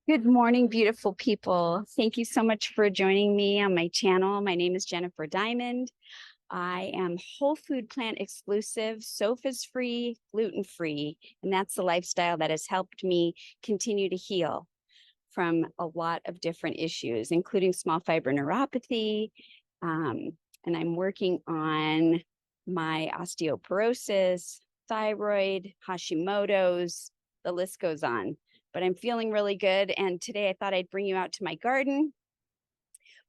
Good morning, beautiful people. Thank you so much for joining me on my channel. My name is Jennifer Diamond. I am whole food plant exclusive, SOFAs free, gluten free, and that's the lifestyle that has helped me continue to heal from a lot of different issues, including small fiber neuropathy. And I'm working on my osteoporosis, thyroid, Hashimoto's, the list goes on. But I'm feeling really good. And today I thought I'd bring you out to my garden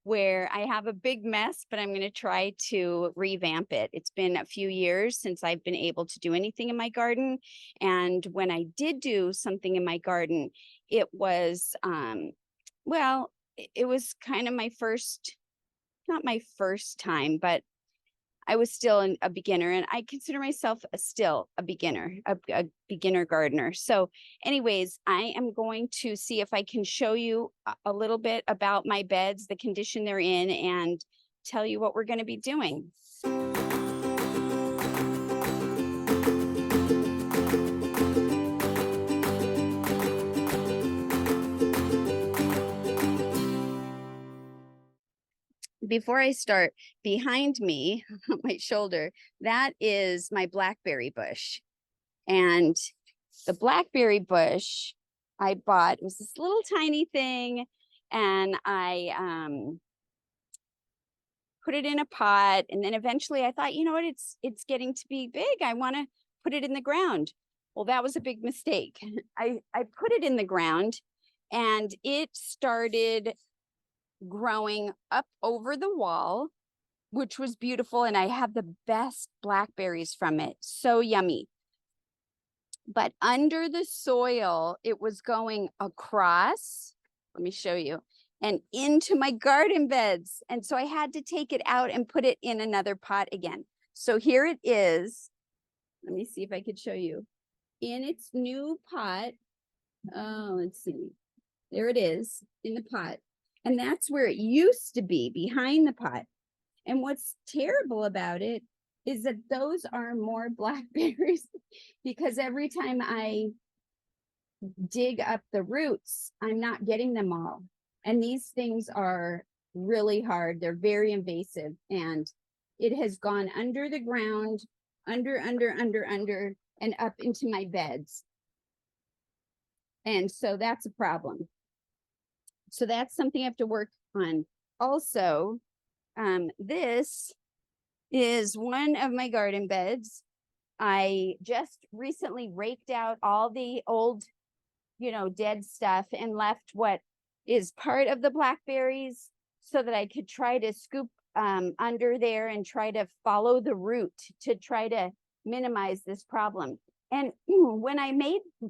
where I have a big mess, but I'm going to try to revamp it. It's been a few years since I've been able to do anything in my garden. And when I did do something in my garden, it was, well, it was kind of my first, not my first time, but I was still a beginner, and I consider myself still a beginner, a beginner gardener. So anyways, I am going to see if I can show you a little bit about my beds, the condition they're in, and tell you what we're going to be doing. Before I start, behind me on my shoulder, that is my Blackberry bush. And the Blackberry bush I bought, it was this little tiny thing, and I put it in a pot, and then eventually I thought, you know what, it's getting to be big. I want to put it in the ground. Well, that was a big mistake. I put it in the ground, and it started growing up over the wall, which was beautiful, and I had the best blackberries from it. So yummy. But under the soil, it was going across. Let me show you. And into my garden beds. And so I had to take it out and put it in another pot again. So here it is. Let me see if I could show you. In its new pot. Oh, let's see. There it is in the pot. And that's where it used to be, behind the pot. And what's terrible about it is that those are more blackberries because every time I dig up the roots, I'm not getting them all. And these things are really hard. They're very invasive, and it has gone under the ground, under, and up into my beds. And so that's a problem. So that's something I have to work on. Also, this is one of my garden beds. I just recently raked out all the old, dead stuff and left what is part of the blackberries so that I could try to scoop under there and try to follow the root to try to minimize this problem. And when I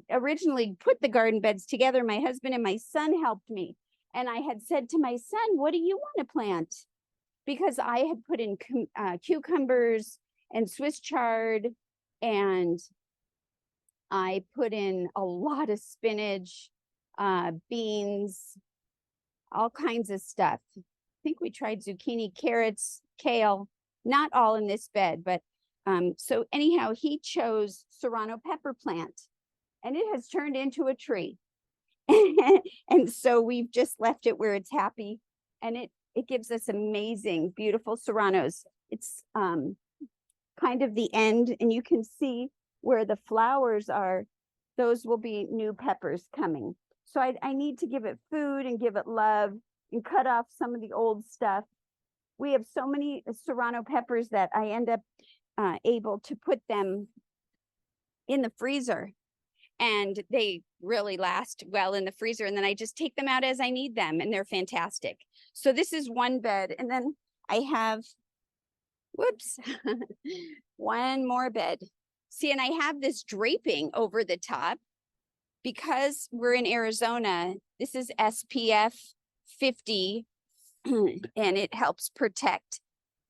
originally put the garden beds together, my husband and my son helped me. And I had said to my son, what do you want to plant? Because I had put in cucumbers and Swiss chard, and I put in a lot of spinach, beans, all kinds of stuff. I think we tried zucchini, carrots, kale, not all in this bed, but so anyhow, he chose Serrano pepper plant, and it has turned into a tree. And so we've just left it where it's happy, and it gives us amazing, beautiful serranos. It's kind of the end, and you can see where the flowers are. Those will be new peppers coming. So I need to give it food and give it love and cut off some of the old stuff. We have so many Serrano peppers that I end up able to put them in the freezer, and they really last well in the freezer. And then I just take them out as I need them, and they're fantastic. So this is one bed. And then I have, whoops, one more bed. See, and I have this draping over the top because we're in Arizona. This is SPF 50, and it helps protect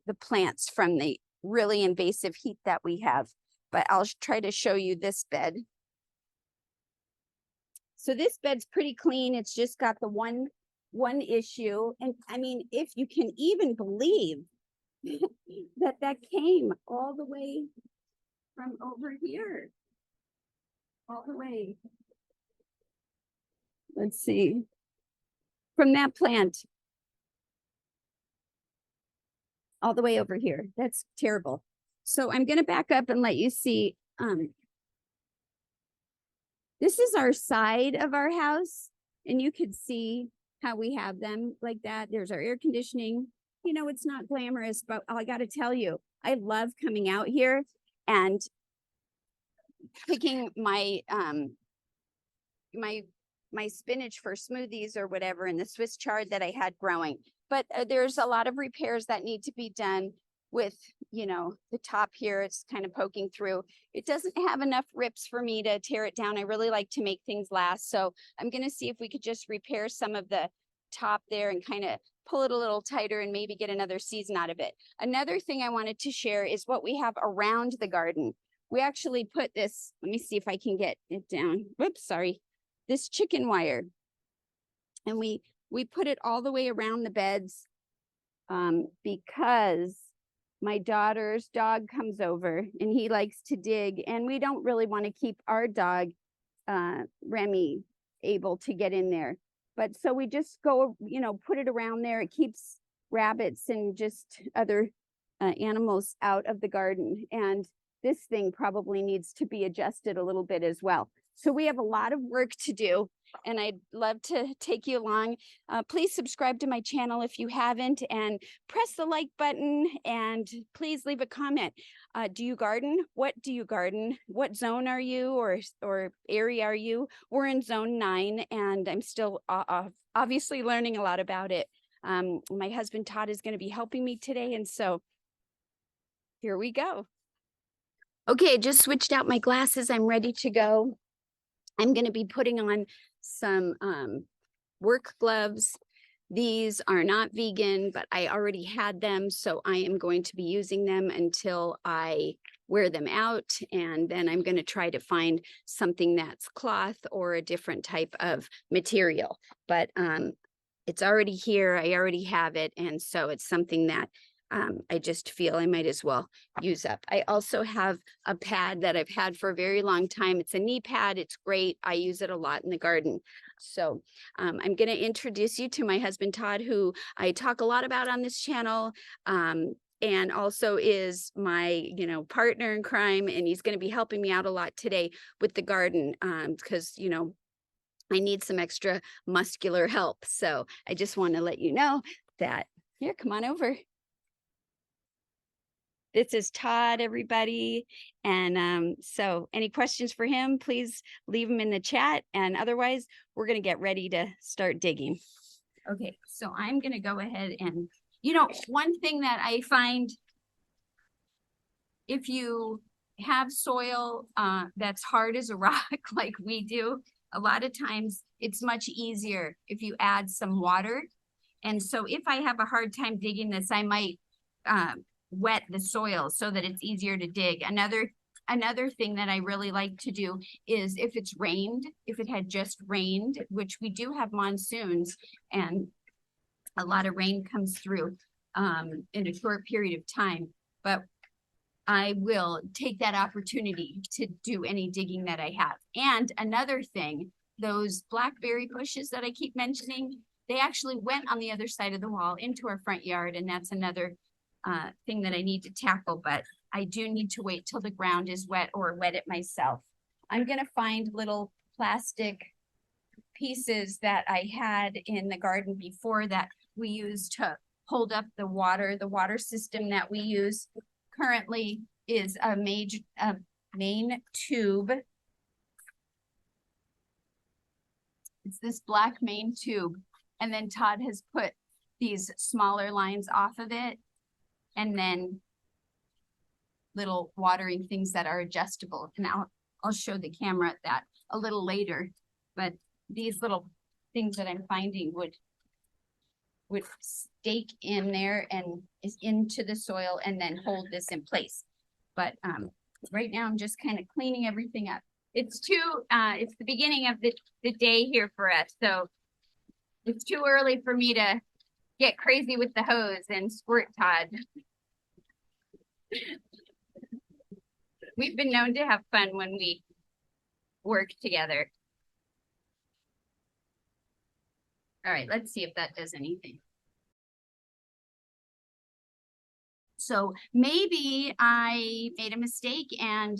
the plants from the really invasive heat that we have. But I'll try to show you this bed. So this bed's pretty clean. It's just got the one issue. And I mean, if you can even believe that came all the way from over here, all the way let's see, from that plant all the way over here. That's terrible. So I'm going to back up and let you see. This is our side of our house, and you could see how we have them like that. There's our air conditioning. You know, it's not glamorous, but I got to tell you, I love coming out here and picking my my spinach for smoothies or whatever, and the Swiss chard that I had growing. But there's a lot of repairs that need to be done with, you know, the top here. It's kind of poking through. It doesn't have enough rips for me to tear it down. I really like to make things last. So I'm going to see if we could just repair some of the top there and kind of pull it a little tighter and maybe get another season out of it. Another thing I wanted to share is what we have around the garden. We actually put this, let me see if I can get it down. Whoops, sorry. This chicken wire. And we put it all the way around the beds because my daughter's dog comes over and he likes to dig, and we don't really want to keep our dog, Remy, able to get in there. But so we just go, you know, put it around there. It keeps rabbits and just other animals out of the garden. And this thing probably needs to be adjusted a little bit as well. So we have a lot of work to do, and I'd love to take you along. Please subscribe to my channel if you haven't, and press the like button, and please leave a comment. Do you garden? What do you garden? What zone are you, or area are you? We're in zone 9, and I'm still obviously learning a lot about it. My husband Todd is going to be helping me today, and so here we go. Okay, just switched out my glasses. I'm ready to go. I'm going to be putting on some work gloves. These are not vegan, but I already had them, so I am going to be using them until I wear them out, and then I'm going to try to find something that's cloth or a different type of material. But it's already here. I already have it, and so it's something that I just feel I might as well use up. I also have a pad that I've had for a very long time. It's a knee pad. It's great. I use it a lot in the garden. So I'm going to introduce you to my husband, Todd, who I talk a lot about on this channel. And also is my, you know, partner in crime. And he's going to be helping me out a lot today with the garden because, you know, I need some extra muscular help. So I just want to let you know that. Here, come on over. This is Todd, everybody. And so any questions for him, please leave them in the chat. And otherwise, we're going to get ready to start digging. Okay, so I'm going to go ahead and, you know, one thing that I find, if you have soil that's hard as a rock like we do, a lot of times it's much easier if you add some water. And so if I have a hard time digging this, I might wet the soil so that it's easier to dig. Another thing that I really like to do is if it's rained, if it had just rained, which we do have monsoons and a lot of rain comes through in a short period of time, but I will take that opportunity to do any digging that I have. And another thing, those blackberry bushes that I keep mentioning, they actually went on the other side of the wall into our front yard, and that's another thing that I need to tackle, but I do need to wait till the ground is wet or wet it myself. I'm going to find little plastic pieces that I had in the garden before that we use to hold up the water. The water system that we use currently is a main tube. It's this black main tube. And then Todd has put these smaller lines off of it, and then little watering things that are adjustable. And I'll show the camera that a little later, but these little things that I'm finding would stake in there and is into the soil and then hold this in place. But right now I'm just kind of cleaning everything up. It's the beginning of the day here for us, so it's too early for me to get crazy with the hose and squirt Todd. We've been known to have fun when we work together. All right, let's see if that does anything. So maybe I made a mistake and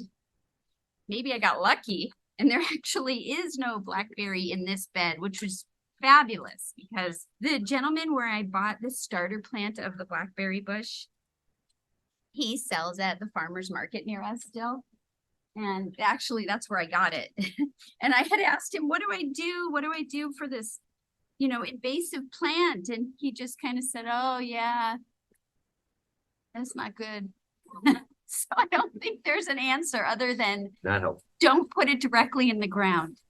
maybe I got lucky and there actually is no blackberry in this bed, which was fabulous because the gentleman where I bought the starter plant of the Blackberry Bush, he sells at the farmer's market near us still. And actually that's where I got it. And I had asked him, what do I do? What do I do for this, invasive plant? And he just kind of said, oh yeah, that's not good. So I don't think there's an answer other than Not helpful. Don't put it directly in the ground.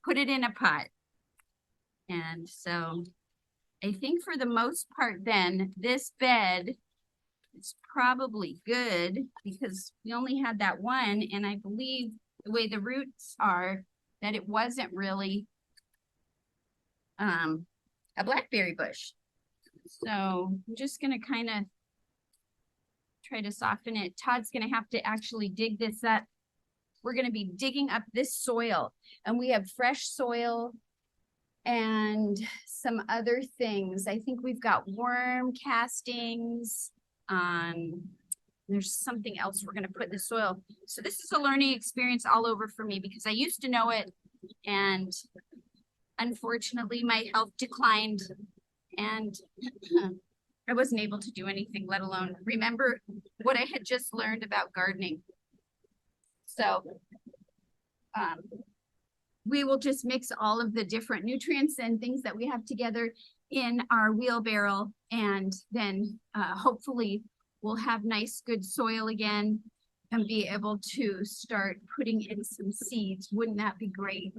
Put it in a pot. And so I think for the most part then, this bed is probably good because we only had that one. And I believe the way the roots are that it wasn't really a blackberry bush. So I'm just going to kind of try to soften it. Todd's going to have to actually dig this up. We're going to be digging up this soil and we have fresh soil and some other things. I think we've got worm castings. There's something else we're going to put in the soil. So this is a learning experience all over for me because I used to know it and unfortunately my health declined and I wasn't able to do anything, let alone remember what I had just learned about gardening. So we will just mix all of the different nutrients and things that we have together in our wheelbarrow. And then hopefully we'll have nice, good soil again and be able to start putting in some seeds. Wouldn't that be great?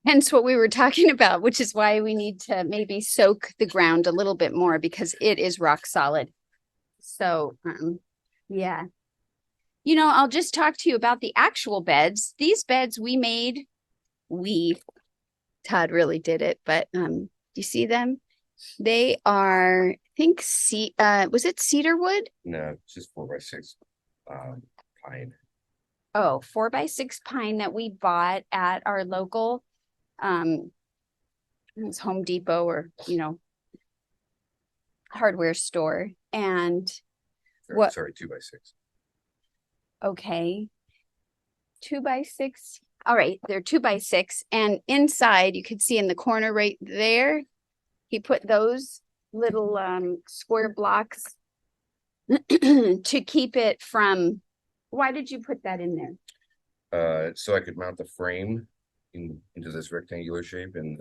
Hence what we were talking about, which is why we need to maybe soak the ground a little bit more because it is rock solid. So, yeah. I'll just talk to you about the actual beds. These beds we made, Todd really did it, but do you see them? They are, I think, was it cedar wood? No, it's just 4x6 pine. Oh, 4x6 pine that we bought at our local it's Home Depot or hardware store. And sorry 2x6. Okay, 2x6. All right, they're 2x6, and inside you could see in the corner right there, he put those little square blocks to keep it from. Why did you put that in there? So I could mount the frame into this rectangular shape and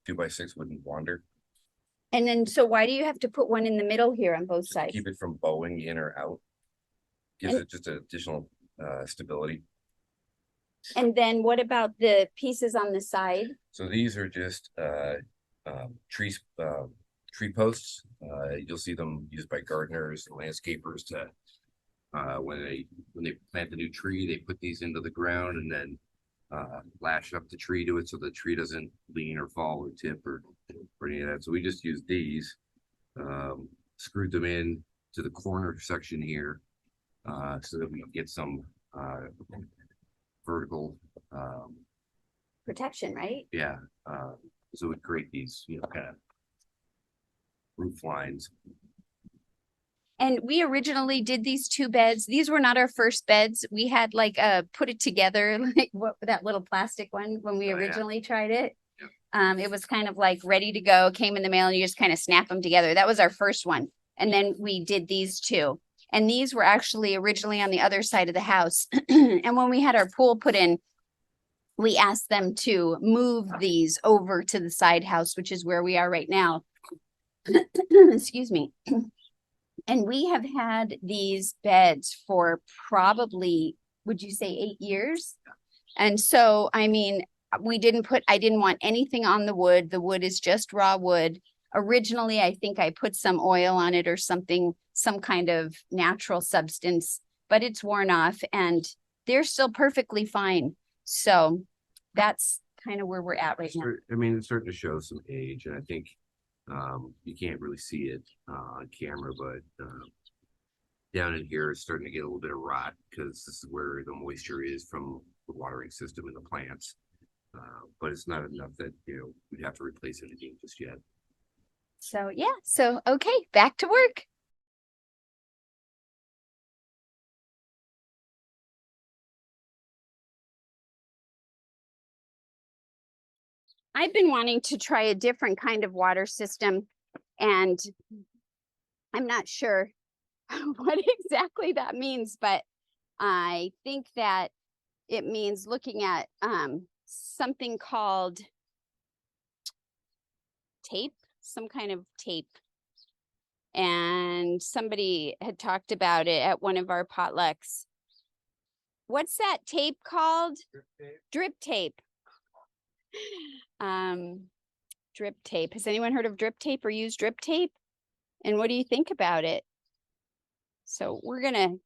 2x6 wouldn't wander. And then, so why do you have to put one in the middle here on both sides? Keep it from bowing in or out. Gives it just additional stability. And then what about the pieces on the side? So these are just tree posts. You'll see them used by gardeners and landscapers to when they plant a new tree, they put these into the ground and then lash up the tree to it so the tree doesn't lean or fall or tip or any of that. So we just used these, screwed them in to the corner section here so that we can get some vertical protection, right? Yeah. So we create these, kind of roof lines. And we originally did these 2 beds. These were not our first beds. We had like put it together, like that little plastic one when we originally tried it. Yep. It was kind of like ready to go, came in the mail, and you just kind of snap them together. That was our first one. And then we did these 2. And these were actually originally on the other side of the house. And when we had our pool put in, we asked them to move these over to the side house, which is where we are right now. Excuse me. And we have had these beds for probably, would you say 8 years? And so, I mean, I didn't want anything on the wood. The wood is just raw wood. Originally, I think I put some oil on it or something, some kind of natural substance, but it's worn off and they're still perfectly fine. So that's kind of where we're at right now. I mean, it's starting to show some age, and I think you can't really see it on camera, but down in here it's starting to get a little bit of rot because this is where the moisture is from the watering system in the plants. But it's not enough that, we'd have to replace anything just yet. So yeah, so okay, back to work. I've been wanting to try a different kind of water system, and I'm not sure what exactly that means, but I think that it means looking at something called tape, some kind of tape. And somebody had talked about it at one of our potlucks. What's that tape called? Drip tape. Drip tape. Has anyone heard of drip tape or used drip tape? And what do you think about it? So we're gonna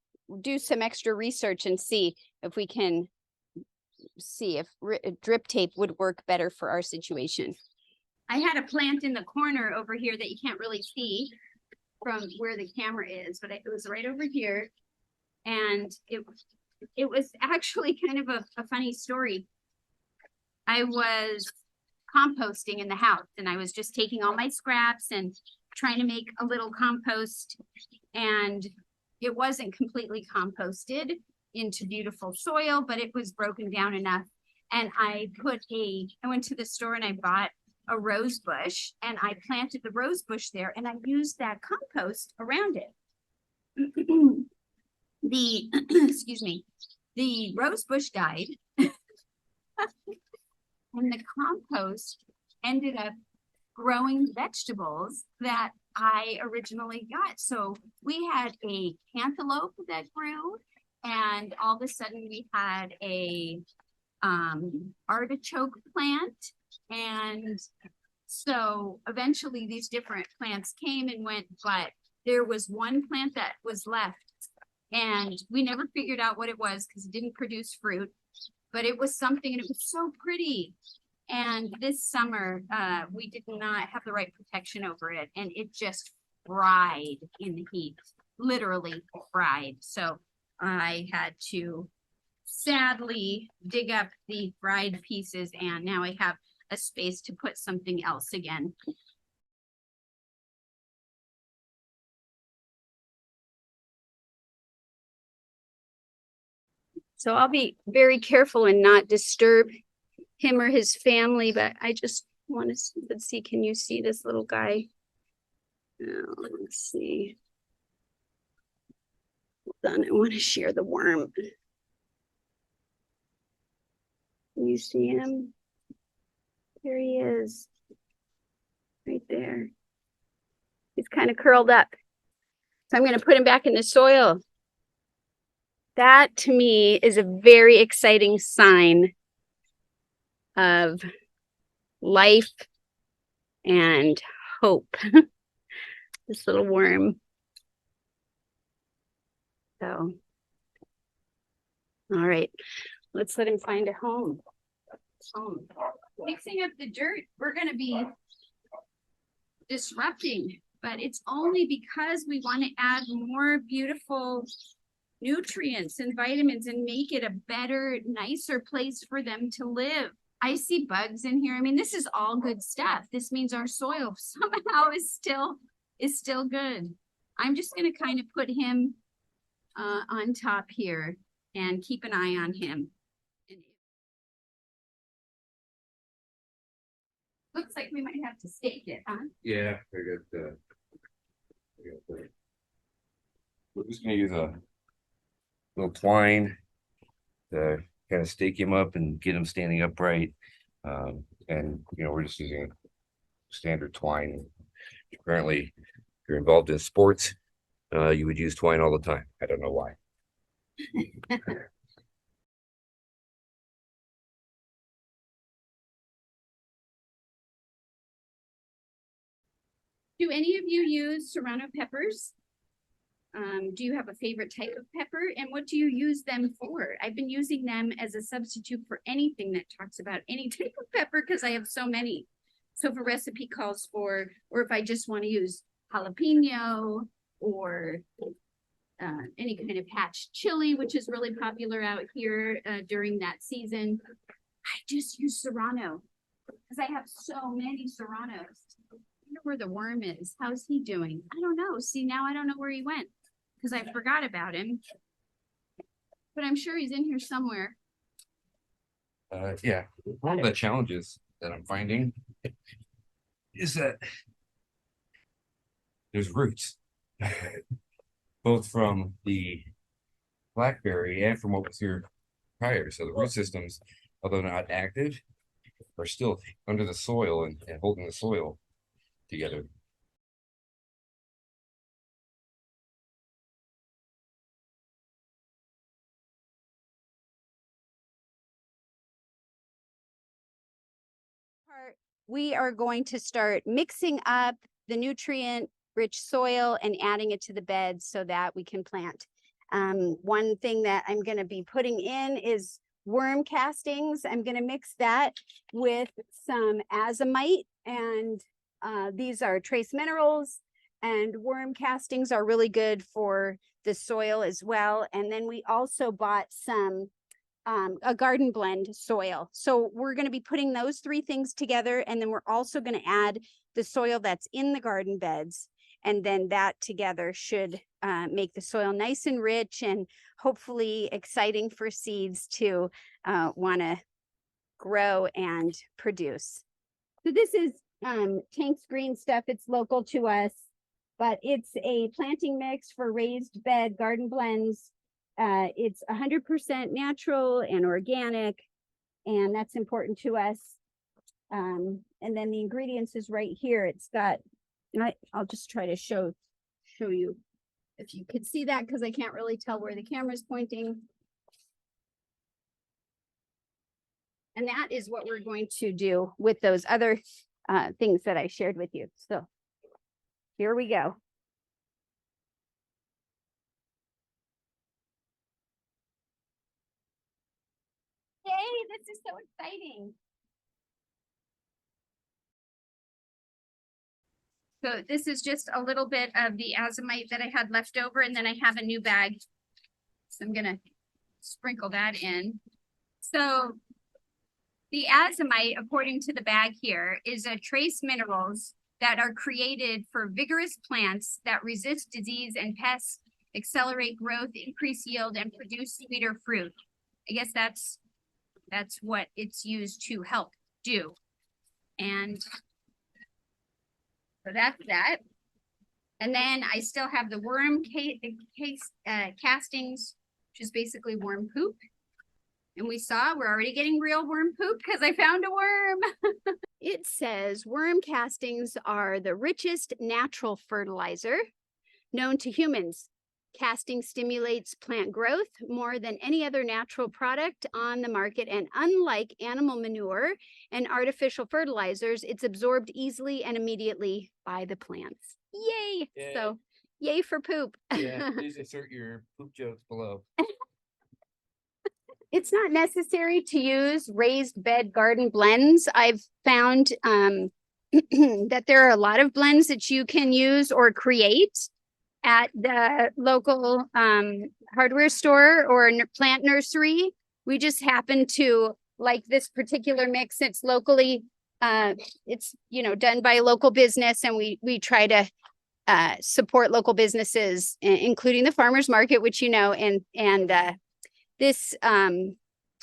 do some extra research and see if we can see if drip tape would work better for our situation. I had a plant in the corner over here that you can't really see from where the camera is, but it was right over here. And it was actually kind of a funny story. I was composting in the house, and I was just taking all my scraps and trying to make a little compost, and it wasn't completely composted into beautiful soil, but it was broken down enough. And I went to the store and I bought a rose bush, and I planted the rose bush there, and I used that compost around it. Excuse me, the rose bush died and the compost ended up growing vegetables that I originally got. So we had a cantaloupe that grew, and all of a sudden we had a artichoke plant. And so eventually these different plants came and went, but there was one plant that was left, and we never figured out what it was because it didn't produce fruit, but it was something, and it was so pretty. And this summer, we did not have the right protection over it, and it just fried in the heat, literally fried. So I had to sadly dig up the fried pieces, and now I have a space to put something else again. So I'll be very careful and not disturb him or his family, but I just want to let's see, can you see this little guy? Oh, let's see. Hold on, I want to share the worm. Can you see him? There he is. Right there. He's kind of curled up. So I'm going to put him back in the soil. That to me is a very exciting sign of life and hope. This little worm. So, all right, let's let him find a home. Mixing up the dirt, we're going to be disrupting, but it's only because we want to add more beautiful nutrients and vitamins and make it a better, nicer place for them to live. I see bugs in here. I mean, this is all good stuff. This means our soil somehow is still good. I'm just going to kind of put him on top here and keep an eye on him. Looks like we might have to stake it, huh? Yeah, we're just gonna use a little twine to kind of stake him up and get him standing upright. And we're just using standard twine. Apparently, if you're involved in sports, you would use twine all the time. I don't know why. Do any of you use Serrano peppers? Do you have a favorite type of pepper, and what do you use them for? I've been using them as a substitute for anything that talks about any type of pepper because I have so many. So if a recipe calls for, or if I just want to use jalapeno or any kind of hatch chili, which is really popular out here during that season, I just use Serrano because I have so many Serranos. I wonder where the worm is. How's he doing? I don't know. See, now I don't know where he went because I forgot about him. But I'm sure he's in here somewhere. Yeah, one of the challenges that I'm finding is that there's roots, both from the Blackberry and from what was here prior. So the root systems, although not active, are still under the soil and holding the soil together. We are going to start mixing up the nutrient rich soil and adding it to the beds so that we can plant. One thing that I'm going to be putting in is worm castings. I'm going to mix that with some azomite, and these are trace minerals, and worm castings are really good for the soil as well. And then we also bought some a garden blend soil. So we're going to be putting those three things together, and then we're also going to add the soil that's in the garden beds, and then that together should make the soil nice and rich and hopefully exciting for seeds to want to grow and produce. So this is Tank's Green stuff. It's local to us, but it's a planting mix for raised bed garden blends. It's 100% natural and organic, and that's important to us. And then the ingredients is right here. It's got, and I'll just try to show you if you could see that, because I can't really tell where the camera's pointing. And that is what we're going to do with those other things that I shared with you. So here we go. Yay, this is so exciting. So this is just a little bit of the azomite that I had left over, and then I have a new bag. So I'm gonna sprinkle that in. So the azomite, according to the bag here, is a trace minerals that are created for vigorous plants that resist disease and pests, accelerate growth, increase yield, and produce sweeter fruit. I guess that's what it's used to help do. And so that's that. And then I still have the worm castings, which is basically worm poop. And we saw we're already getting real worm poop because I found a worm. It says worm castings are the richest natural fertilizer known to humans. Casting stimulates plant growth more than any other natural product on the market, and unlike animal manure and artificial fertilizers, it's absorbed easily and immediately by the plants. Yay! Yay. So, yay for poop. Yeah, please insert your poop jokes below. It's not necessary to use raised bed garden blends. I've found that there are a lot of blends that you can use or create at the local hardware store or plant nursery. We just happen to like this particular mix. It's locally, it's done by a local business, and we try to support local businesses, including the farmers market, which and this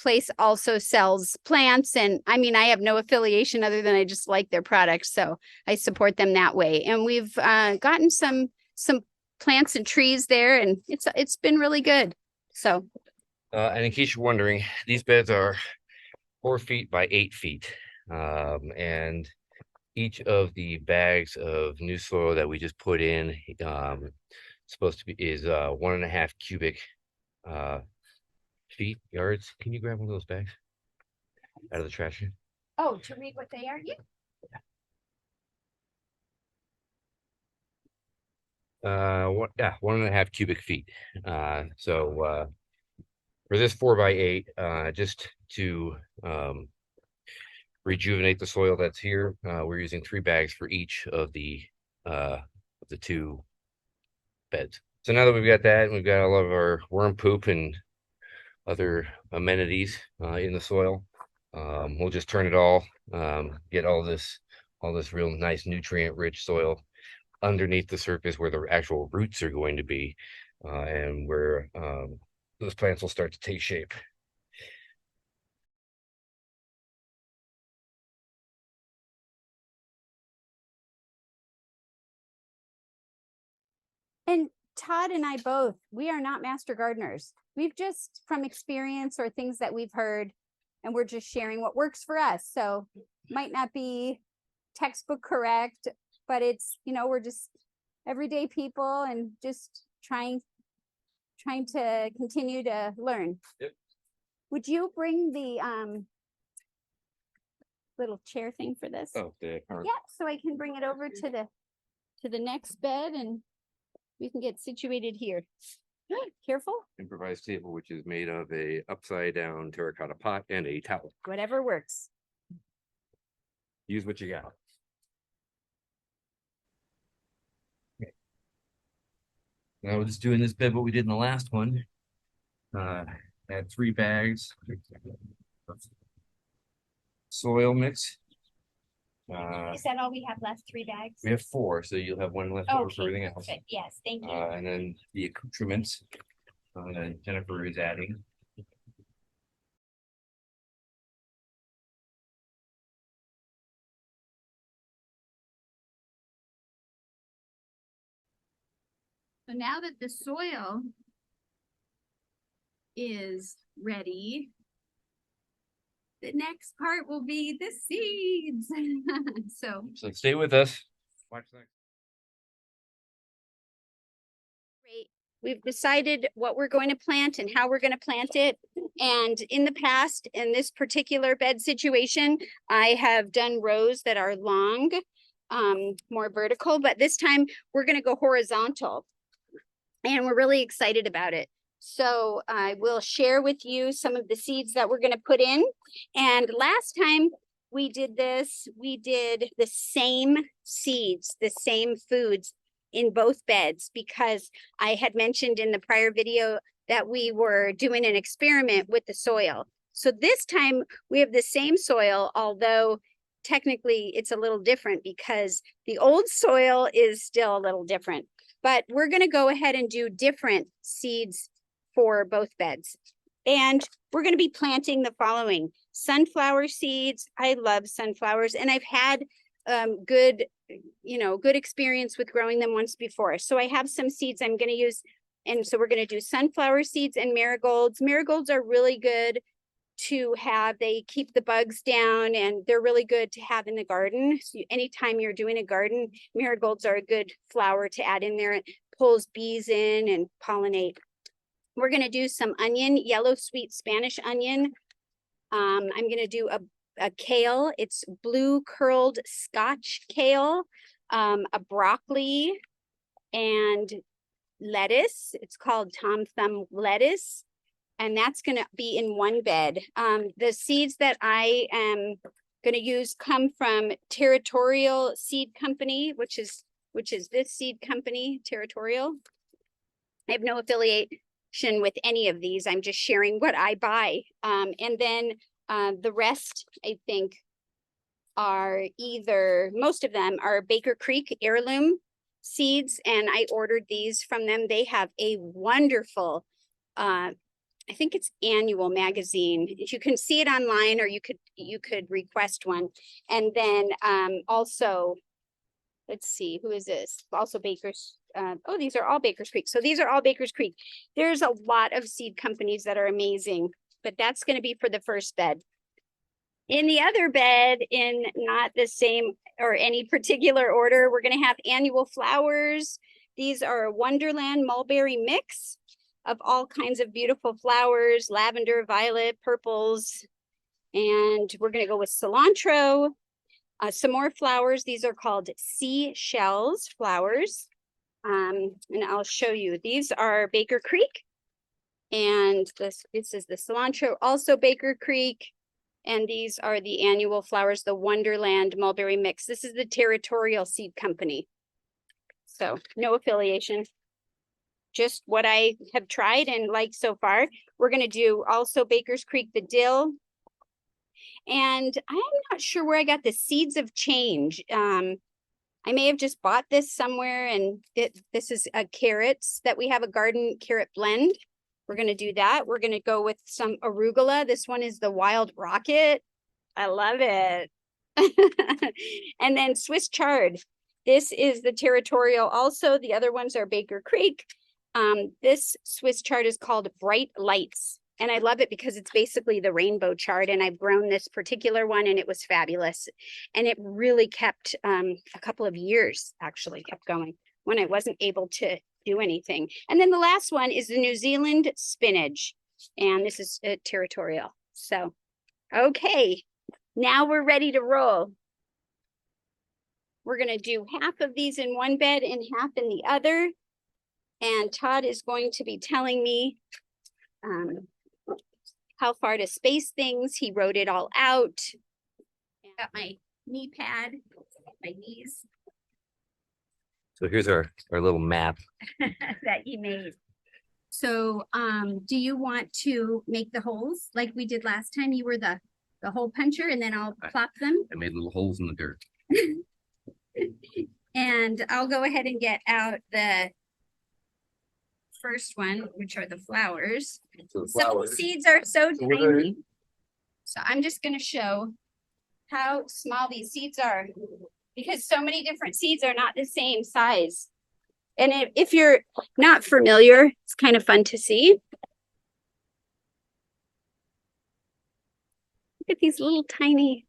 place also sells plants, and I mean, I have no affiliation other than I just like their products, so I support them that way. And we've gotten some plants and trees there, and it's been really good. So and in case you're wondering, these beds are 4 feet by 8 feet, and each of the bags of new soil that we just put in supposed to be is 1.5 cubic feet yards. Can you grab one of those bags out of the trash can? Oh, to read what they are? Yeah. Yeah, 1.5 cubic feet. So for this 4 by 8, just to rejuvenate the soil that's here, we're using 3 bags for each of the 2 beds. So now that we've got that, and we've got all of our worm poop and other amenities in the soil, We'll just turn it all, get all this real nice nutrient rich soil underneath the surface where the actual roots are going to be, and where those plants will start to take shape. And Todd and I both, we are not master gardeners. We've just from experience or things that we've heard, and we're just sharing what works for us. So might not be textbook correct, but it's, you know, we're just everyday people and just trying to continue to learn. Yep. Would you bring the little chair thing for this? Oh, Yeah, so I can bring it over to the next bed and we can get situated here. Careful. Improvised table, which is made of a upside down terracotta pot and a towel. Whatever works. Use what you got. Okay. Now we're just doing this bed what we did in the last one. Add 3 bags of soil mix. Is that all we have left? 3 bags? We have 4, so you'll have 1 left over for everything else. Perfect. Yes, thank you. And then the accoutrements Jennifer is adding. So now that the soil is ready, the next part will be the seeds. So stay with us. Watch that. Great. We've decided what we're going to plant and how we're going to plant it. And in the past, in this particular bed situation, I have done rows that are long, more vertical, but this time we're going to go horizontal. And we're really excited about it. So I will share with you some of the seeds that we're going to put in. And last time we did this, we did the same seeds, the same foods in both beds, because I had mentioned in the prior video that we were doing an experiment with the soil. So this time we have the same soil, although technically it's a little different because the old soil is still a little different. But we're going to go ahead and do different seeds for both beds. And we're going to be planting the following: sunflower seeds. I love sunflowers, and I've had good experience with growing them once before. So I have some seeds I'm going to use. And so we're going to do sunflower seeds and marigolds. Marigolds are really good to have. They keep the bugs down, and they're really good to have in the garden. So anytime you're doing a garden, marigolds are a good flower to add in there. It pulls bees in and pollinate. We're going to do some onion, yellow sweet Spanish onion. I'm going to do a kale. It's blue curled Scotch kale, a broccoli, and lettuce. It's called Tom Thumb lettuce. And that's going to be in one bed. The seeds that I am going to use come from Territorial Seed Company, which is this seed company, Territorial. I have no affiliation with any of these. I'm just sharing what I buy. And then the rest, I think, are most of them are Baker Creek heirloom seeds. And I ordered these from them. They have a wonderful, I think it's annual magazine. You can see it online, or you could request one. And then also, let's see, who is this? Also Baker's. Oh, these are all Baker's Creek. So these are all Baker's Creek. There's a lot of seed companies that are amazing, but that's going to be for the first bed. In the other bed, in not the same or any particular order, we're going to have annual flowers. These are a Wonderland mulberry mix of all kinds of beautiful flowers: lavender, violet, purples. And we're going to go with cilantro, some more flowers. These are called seashells flowers. And I'll show you. These are Baker Creek. And this is the cilantro, also Baker Creek. And these are the annual flowers, the Wonderland mulberry mix. This is the Territorial Seed Company. So no affiliation. Just what I have tried and liked so far. We're going to do also Baker's Creek, the dill. And I'm not sure where I got the seeds of change. I may have just bought this somewhere, and this is carrots that we have, a garden carrot blend. We're going to do that. We're going to go with some arugula. This one is the wild rocket. I love it. And then Swiss chard. This is the territorial also. The other ones are Baker Creek. This Swiss chard is called Bright Lights. And I love it because it's basically the rainbow chard. And I've grown this particular one and it was fabulous. And it really kept a couple of years, actually kept going when I wasn't able to do anything. And then the last one is the New Zealand spinach. And this is territorial. So, okay, now we're ready to roll. We're going to do half of these in one bed and half in the other. And Todd is going to be telling me how far to space things. He wrote it all out. I got my knee pad, my knees. So here's our little map that he made. So do you want to make the holes like we did last time? You were the hole puncher, and then I'll plop them. I made little holes in the dirt. And I'll go ahead and get out the first one, which are the flowers. So Some of the seeds are so tiny. So I'm just going to show how small these seeds are, because so many different seeds are not the same size. And if you're not familiar, it's kind of fun to see. Look at these little tiny,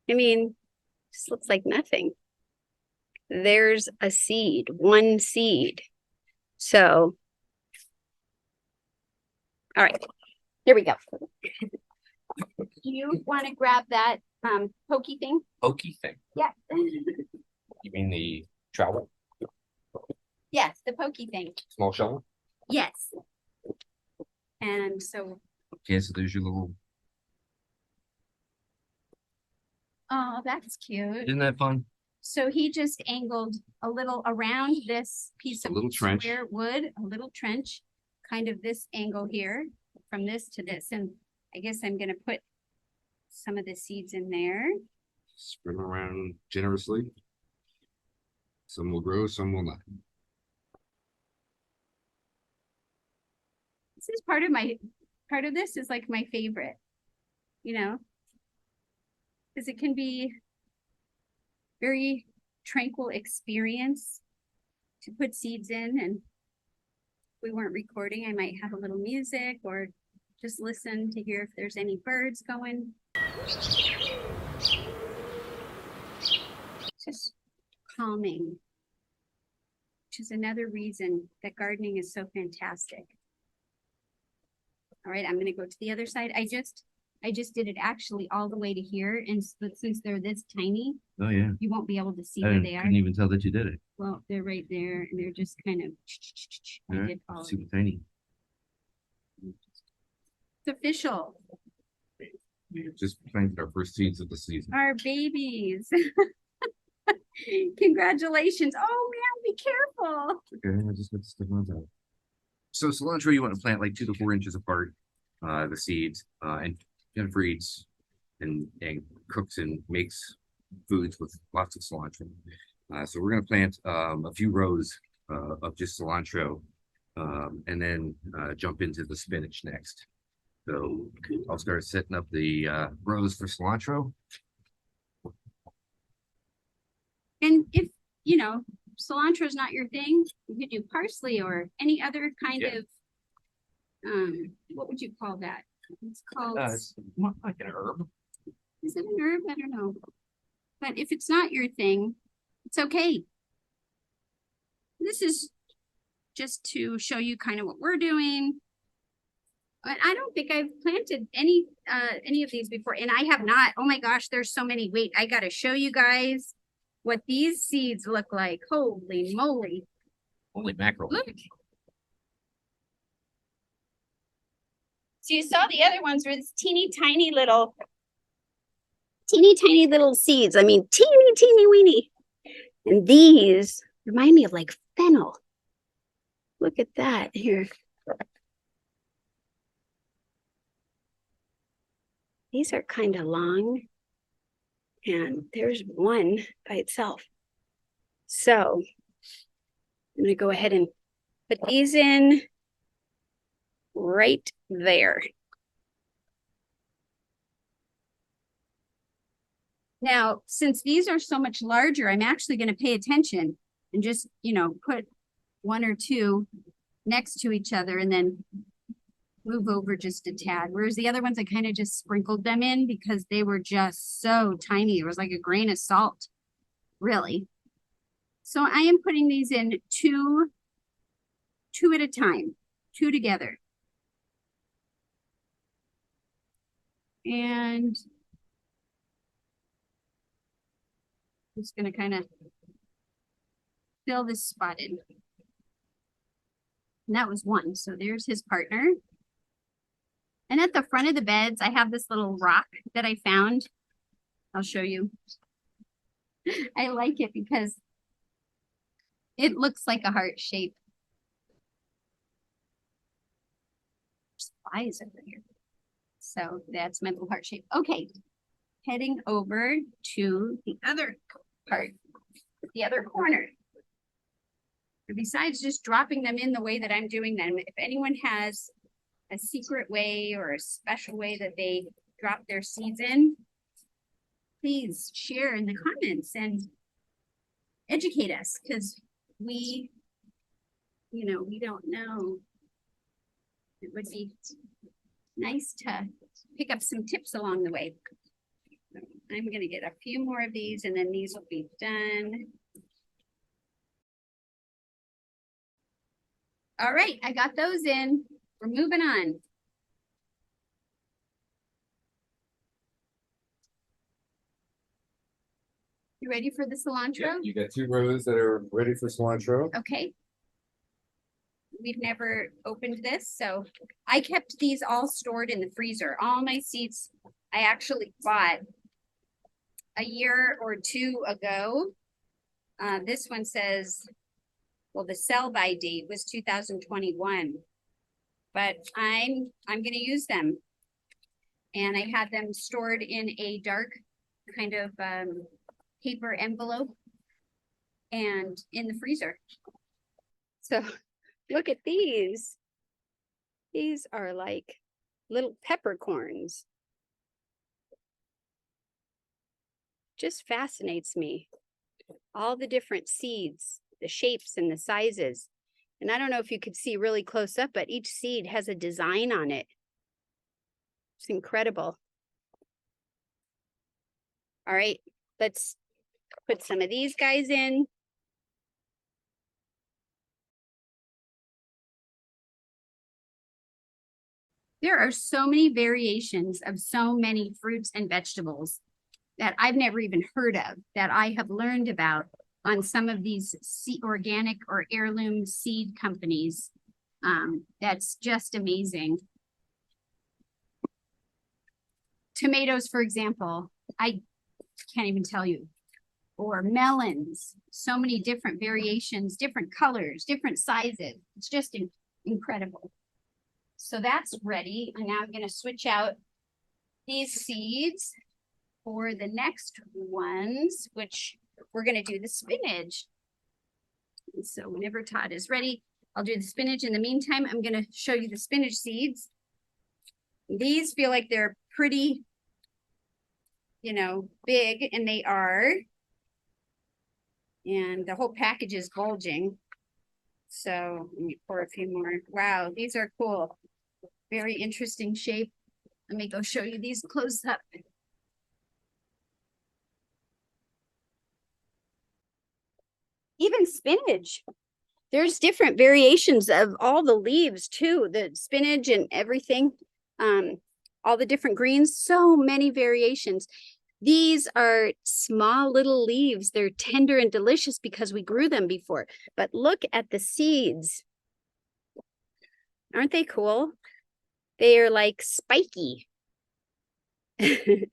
I mean, just looks like nothing. There's a seed, one seed. So, all right, here we go. Do you want to grab that pokey thing? Pokey thing? Yeah. You mean the trowel? Yes, the pokey thing. Small shovel? Yes. And so. Okay, so there's your little. Oh, that's cute. Isn't that fun? So he just angled a little around this piece of square wood, a little trench, kind of this angle here, from this to this. And I guess I'm going to put some of the seeds in there. Spread them around generously. Some will grow, some will not. This is part of this is like my favorite, you know, because it can be very tranquil experience to put seeds in. And if we weren't recording, I might have a little music or just listen to hear if there's any birds going. Just calming, which is another reason that gardening is so fantastic. All right, I'm going to go to the other side. I just did it actually all the way to here, and since they're this tiny, oh yeah, you won't be able to see where they are. I couldn't even tell that you did it. Well, they're right there, and they're just kind of. I did all super tiny. It's official. We just planted our first seeds of the season. Our babies. Congratulations! Oh man, be careful. Okay, I just got to step on that. So cilantro, you want to plant like 2 to 4 inches apart. The seeds, and Jennifer eats and cooks and makes foods with lots of cilantro. So we're going to plant a few rows of just cilantro, and then jump into the spinach next. So I'll start setting up the rows for cilantro. And if you know cilantro is not your thing, you could do parsley or any other kind of what would you call that? It's called It's like an herb. Is it an herb? I don't know. But if it's not your thing, it's okay. This is just to show you kind of what we're doing. But I don't think I've planted any of these before, and I have not. Oh my gosh, there's so many. Wait, I gotta show you guys what these seeds look like. Holy moly. Holy mackerel. Look. So you saw the other ones were this teeny tiny little seeds. I mean, teeny weeny. And these remind me of like fennel. Look at that here. These are kind of long, and there's one by itself. So I'm gonna go ahead and put these in right there. Now, since these are so much larger, I'm actually going to pay attention and just, put one or two next to each other and then move over just a tad. Whereas the other ones, I kind of just sprinkled them in because they were just so tiny. It was like a grain of salt, really. So I am putting these in two at a time, two together. And I'm just going to kind of fill this spot in. And that was one. So there's his partner. And at the front of the beds, I have this little rock that I found. I'll show you. I like it because it looks like a heart shape. There's flies over here. So that's my little heart shape. Okay, heading over to the other part, the other corner. And besides just dropping them in the way that I'm doing them, if anyone has a secret way or a special way that they drop their seeds in, please share in the comments and educate us, because we don't know. It would be nice to pick up some tips along the way. I'm going to get a few more of these and then these will be done. All right, I got those in. We're moving on. You ready for the cilantro? Yeah, you got 2 rows that are ready for cilantro. Okay. We've never opened this, so I kept these all stored in the freezer. All my seeds I actually bought a year or two ago. This one says, well, the sell-by date was 2021, but I'm going to use them. And I had them stored in a dark kind of paper envelope and in the freezer. So look at these. These are like little peppercorns. Just fascinates me. All the different seeds, the shapes and the sizes. And I don't know if you could see really close up, but each seed has a design on it. It's incredible. All right, let's put some of these guys in. There are so many variations of so many fruits and vegetables that I've never even heard of, that I have learned about on some of these organic or heirloom seed companies. That's just amazing. Tomatoes, for example, I can't even tell you. Or melons, so many different variations, different colors, different sizes. It's just incredible. So that's ready. And now I'm going to switch out these seeds for the next ones, which we're going to do the spinach. And so whenever Todd is ready, I'll do the spinach. In the meantime, I'm going to show you the spinach seeds. These feel like they're pretty, big, and they are. And the whole package is bulging. So let me pour a few more. Wow, these are cool. Very interesting shape. Let me go show you these close up. Even spinach. There's different variations of all the leaves too, the spinach and everything. All the different greens, so many variations. These are small little leaves. They're tender and delicious because we grew them before. But look at the seeds. Aren't they cool? They are like spiky. And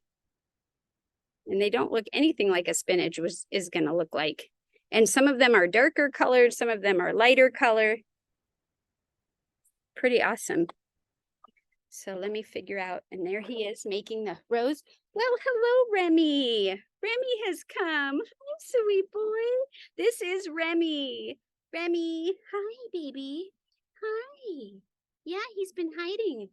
they don't look anything like a spinach is going to look like. And some of them are darker colored. Some of them are lighter color. Pretty awesome. So let me figure out, and there he is making the rose. Well, hello, Remy. Remy has come. Hi, sweet boy. This is Remy. Remy, hi, baby. Hi. Yeah, he's been hiding.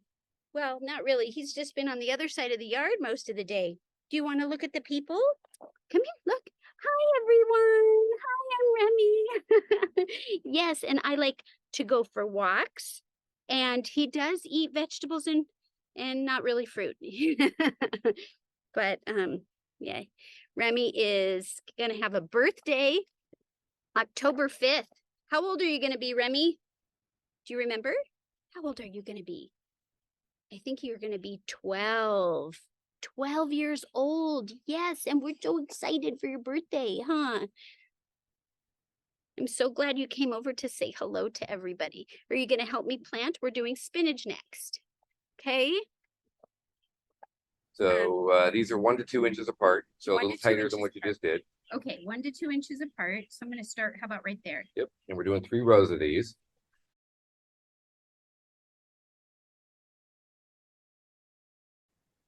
Well, not really. He's just been on the other side of the yard most of the day. Do you want to look at the people? Come here, look. Hi, everyone. Hi, I'm Remy. Yes, and I like to go for walks. And he does eat vegetables and not really fruit. But yeah, Remy is gonna have a birthday October 5th. How old are you gonna be, Remy? Do you remember? How old are you gonna be? I think you're gonna be 12. 12 years old. Yes, and we're so excited for your birthday, huh? I'm so glad you came over to say hello to everybody. Are you going to help me plant? We're doing spinach next. Okay. So these are 1 to 2 inches apart, so a 1 little to 2 tighter than what you inches just did. Okay, 1 to 2 inches apart. So I'm going to start, how about right there? Yep, and we're doing 3 rows of these.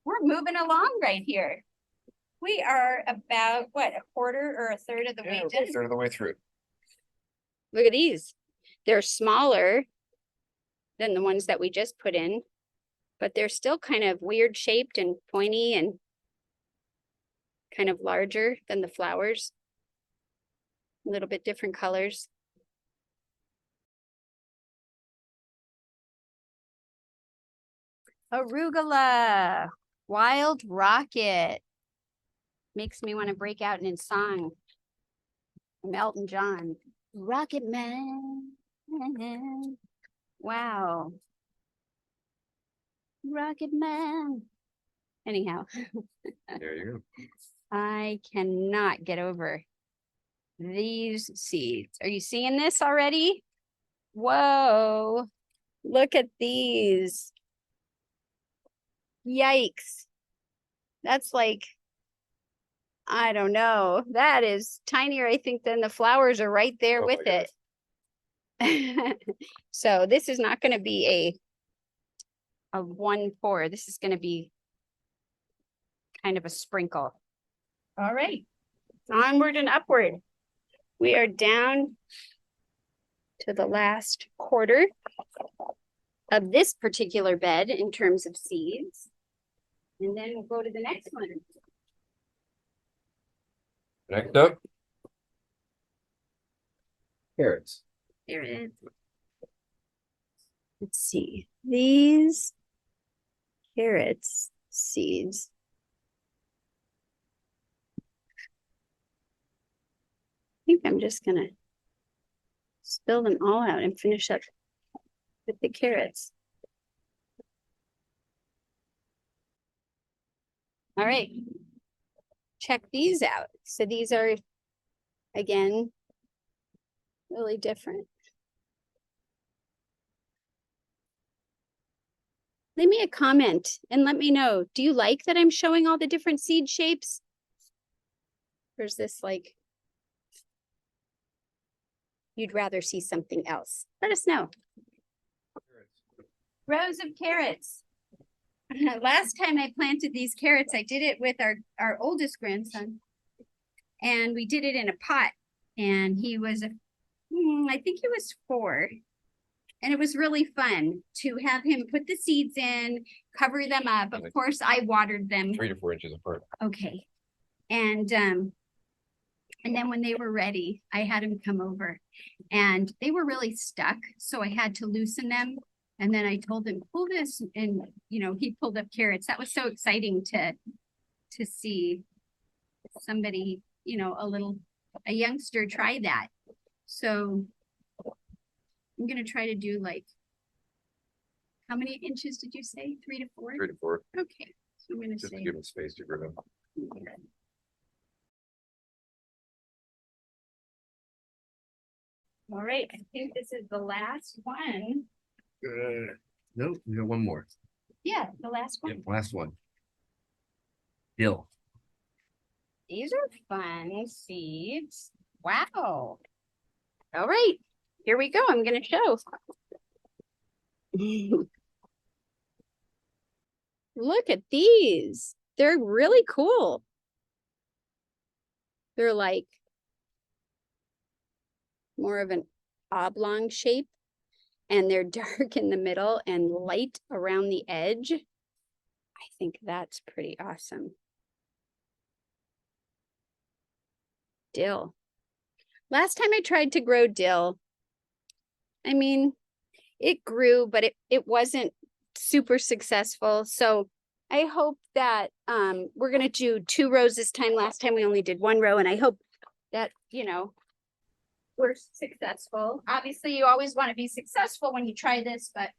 We're moving along right here. We are about, what, a quarter or a third of the way Yeah, done? a third of the way through. Look at these. They're smaller than the ones that we just put in, but they're still kind of weird shaped and pointy and kind of larger than the flowers. A little bit different colors. Arugula, wild rocket. Makes me want to break out in song from Elton John. Rocket Man. Wow. Rocket Man. Anyhow, There you go. I cannot get over these seeds. Are you seeing this already? Whoa. Look at these. Yikes. That's like, I don't know. That is tinier, I think, than the flowers are right there Oh with my it. So this is not going to be a one pour. This is going to be kind of a sprinkle. All right. Onward and upward. We are down to the last quarter of this particular bed in terms of seeds. And then we'll go to the next one. Next up, carrots. There it is. Let's see. These carrots seeds. I think I'm just gonna spill them all out and finish up with the carrots. All right. Check these out. So these are, again, really different. Leave me a comment and let me know. Do you like that I'm showing all the different seed shapes? Or is this like, you'd rather see something else? Let us know. Rows of carrots. Last time I planted these carrots, I did it with our oldest grandson. And we did it in a pot. And he was, I think he was 4. And it was really fun to have him put the seeds in, cover them up. Of course, I watered them. 3 to 4 inches apart. Okay. And then when they were ready, I had him come over and they were really stuck. So I had to loosen them. And then I told him, pull this, and he pulled up carrots. That was so exciting to see somebody, a youngster try that. So I'm gonna try to do like, how many inches did you say? 3 to 4? 3 to 4. Okay. So I'm gonna Just say to give them space to grow. all right, I think this is the last one. No, we got one more. Yeah, the last one. Yep, last one. Dill. These are fun seeds. Wow. All right, here we go. I'm gonna show. Look at these. They're really cool. They're like more of an oblong shape, and they're dark in the middle and light around the edge. I think that's pretty awesome. Dill. Last time I tried to grow dill, I mean, it grew, but it wasn't super successful. So I hope that we're going to do 2 rows this time. Last time we only did 1 row, and I hope that, you know, we're successful. Obviously, you always want to be successful when you try this, but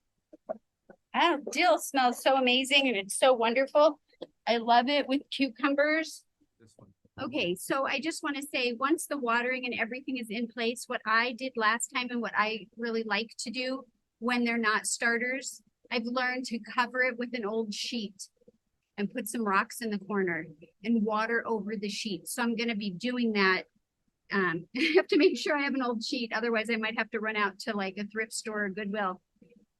oh, dill smells so amazing and it's so wonderful. I love it with cucumbers. This one. Okay, so I just want to say, once the watering and everything is in place, what I did last time and what I really like to do when they're not starters, I've learned to cover it with an old sheet and put some rocks in the corner and water over the sheet. So I'm going to be doing that. I have to make sure I have an old sheet. Otherwise, I might have to run out to like a thrift store or Goodwill.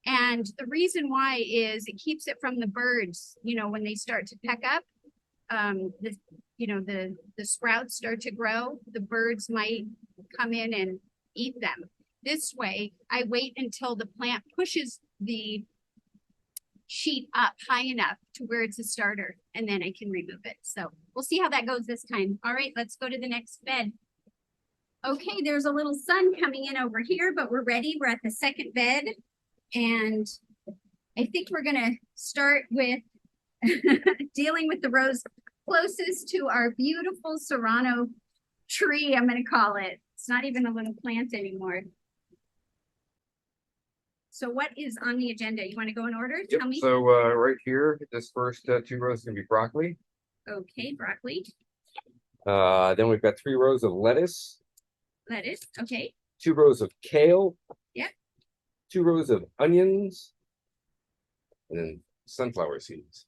And the reason why is it keeps it from the birds, you know, when they start to peck up, the sprouts start to grow, the birds might come in and eat them. This way, I wait until the plant pushes the sheet up high enough to where it's a starter, and then I can remove it. So we'll see how that goes this time. All right, let's go to the next bed. Okay, there's a little sun coming in over here, but we're ready. We're at the second bed, and I think we're gonna start with dealing with the rows closest to our beautiful Serrano tree, I'm gonna call it. It's not even a little plant anymore. So what is on the agenda? You want to go in order? Yep. Tell me. So right here, this first 2 rows is gonna be broccoli. Okay, broccoli, Then we've got 3 rows of lettuce, lettuce. Okay, 2 rows of kale. Yep. 2 rows of onions, and then sunflower seeds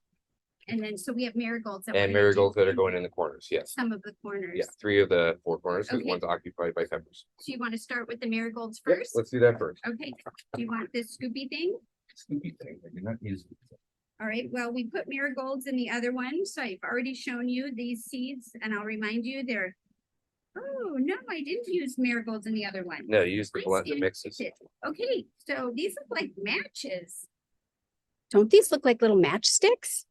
and then so we have marigolds. That we're and gonna do marigolds that are in going in the corners. Yes. some of the corners. Yeah, 3 of the 4 corners, because Okay. one's occupied by peppers. So you want to start with the marigolds Yep, first? let's do that first. Okay. Do you want this scoopy thing? Scoopy thing, I did not use it. All right. Well, we put marigolds in the other one, so I've already shown you these seeds, and I'll remind you they're. Oh no, I didn't use marigolds in the other one. No, you use the I blend that stand mixes. corrected. Okay, so these look like matches. Don't these look like little matchsticks?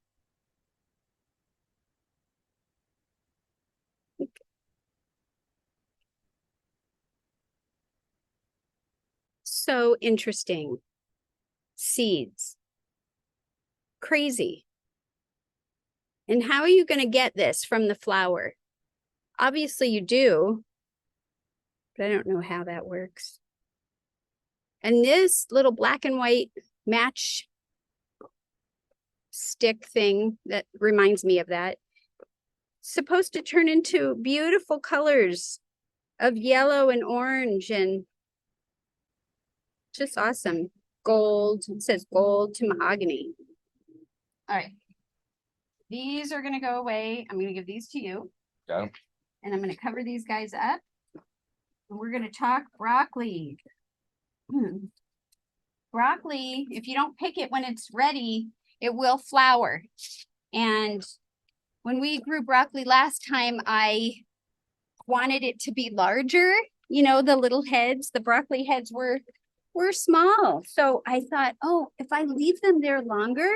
So interesting. Seeds. Crazy. And how are you going to get this from the flower? Obviously you do, but I don't know how that works. And this little black and white match stick thing that reminds me of that, supposed to turn into beautiful colors of yellow and orange and just awesome. Gold, it says gold to mahogany. All right. These are going to go away. I'm going to give these to you. Got 'em. And I'm going to cover these guys up. And we're going to talk broccoli. Broccoli, if you don't pick it when it's ready, it will flower. And when we grew broccoli last time, I wanted it to be larger. You know, the little heads, the broccoli heads were small. So I thought, oh, if I leave them there longer,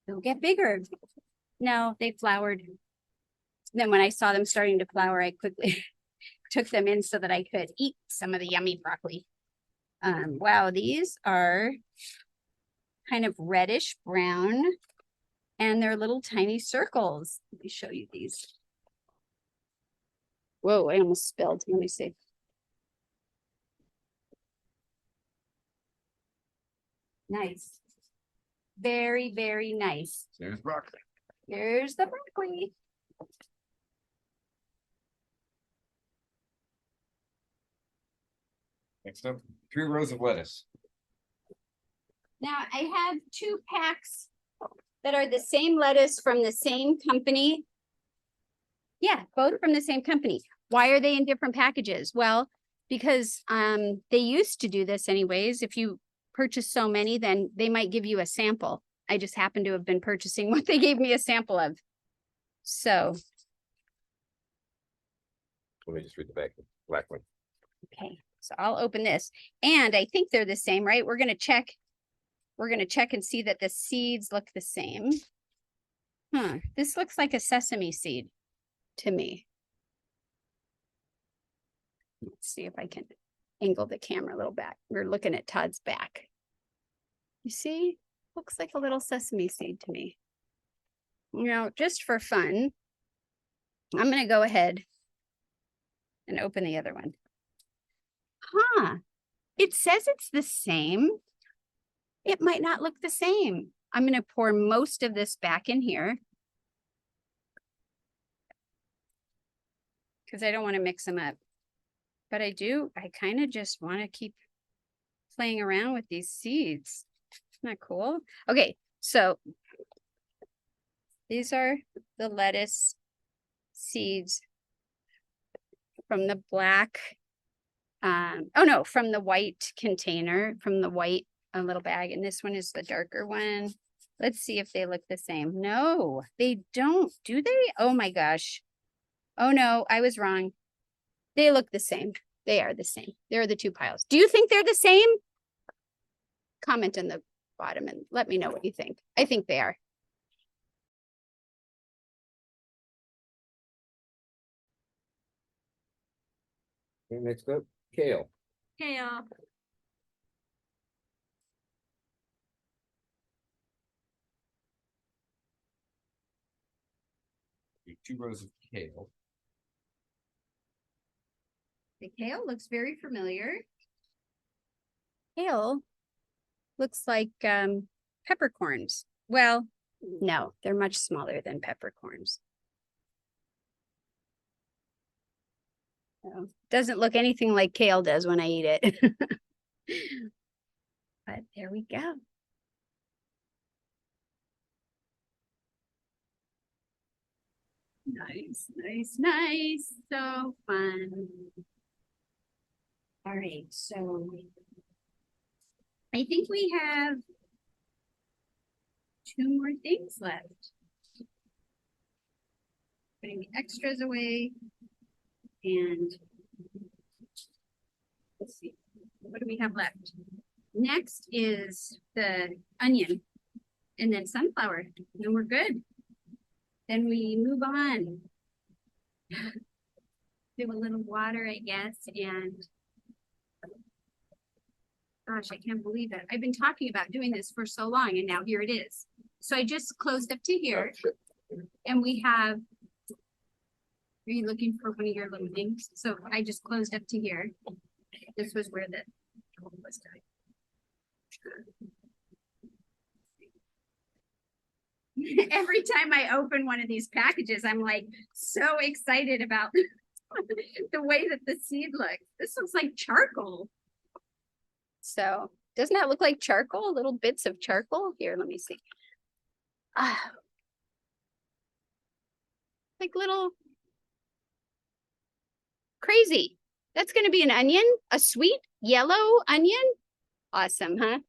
they'll get bigger. No, they flowered. Then when I saw them starting to flower, I quickly took them in so that I could eat some of the yummy broccoli. Wow, these are kind of reddish brown and they're little tiny circles. Let me show you these. Whoa, I almost spilled. Let me see. Nice. Very, very nice. There's broccoli. Here's the broccoli. Next up, 3 rows of lettuce. Now I have 2 packs that are the same lettuce from the same company. Yeah, both from the same company. Why are they in different packages? Well, because they used to do this anyways. If you purchase so many, then they might give you a sample. I just happen to have been purchasing what they gave me a sample of. So, Let me just read the back, black one. okay, so I'll open this. And I think they're the same, right? We're gonna check and see that the seeds look the same. Huh, this looks like a sesame seed to me. Let's see if I can angle the camera a little back. We're looking at Todd's back. You see, looks like a little sesame seed to me. You know, just for fun, I'm gonna go ahead and open the other one. Huh, it says it's the same. It might not look the same. I'm gonna pour most of this back in here because I don't want to mix them up. But I kind of just want to keep playing around with these seeds. Isn't that cool? Okay, so these are the lettuce seeds from the black, oh no, from the white container, from the white little bag. And this one is the darker one. Let's see if they look the same. No, they don't, do they? Oh my gosh. Oh no, I was wrong. They look the same. They are the same. They're the two piles. Do you think they're the same? Comment in the bottom and let me know what you think. I think they are. Okay, next up, kale. Kale. Two rows of kale. The kale looks very familiar. Kale looks like peppercorns. Well, no, they're much smaller than peppercorns. So, doesn't look anything like kale does when I eat it. But there we go. Nice, nice, nice. So fun. All right, so I think we have 2 more things left. Putting the extras away. And let's see, what do we have left? Next is the onion and then sunflower, and we're good. Then we move on. Do a little water, I guess, and gosh, I can't believe it. I've been talking about doing this for so long, and now here it is. So I just closed up to here, and we have, are you looking for one of your little things? So I just closed up to here. This was where the was done. Every time I open one of these packages, I'm like so excited about the way that the seed looks. This looks like charcoal. So doesn't that look like charcoal? Little bits of charcoal? Here, let me see. Ah, like little crazy. That's going to be an onion, a sweet yellow onion. Awesome, huh?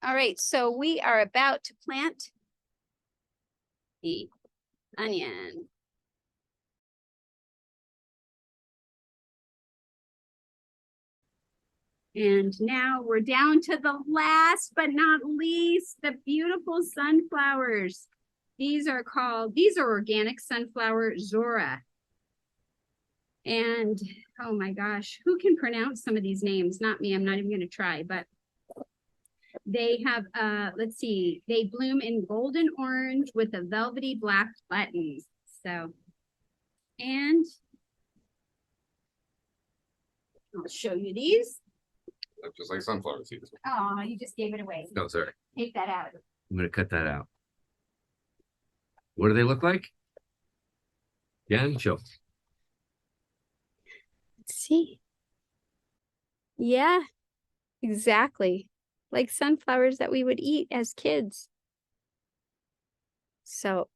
All right, so we are about to plant the onion. And now we're down to the last but not least, the beautiful sunflowers. These are organic sunflower Zora. And oh my gosh, who can pronounce some of these names? Not me, I'm not even gonna try, but they have, let's see, they bloom in golden orange with a velvety black buttons. So, and I'll show you these. Just like sunflower seeds. Oh, you just gave it away. No, sorry. Take that out. I'm gonna cut that out. What do they look like? Yeah, show. Let's see. Yeah, exactly. Like sunflowers that we would eat as kids. So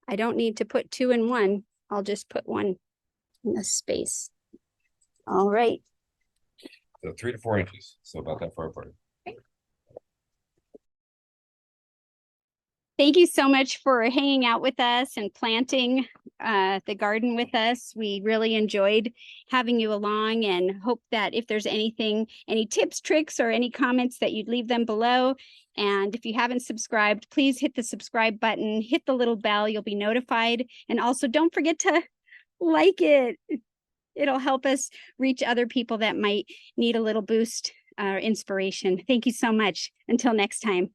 I don't need to put 2 in one. I'll just put 1 in this space. All right. So 3 to 4 inches. So about that far apart. Thank you so much for hanging out with us and planting the garden with us. We really enjoyed having you along and hope that if there's anything, any tips, tricks, or any comments that you'd leave them below. And if you haven't subscribed, please hit the subscribe button, hit the little bell, you'll be notified. And also don't forget to like it. It'll help us reach other people that might need a little boost or inspiration. Thank you so much. Until next time.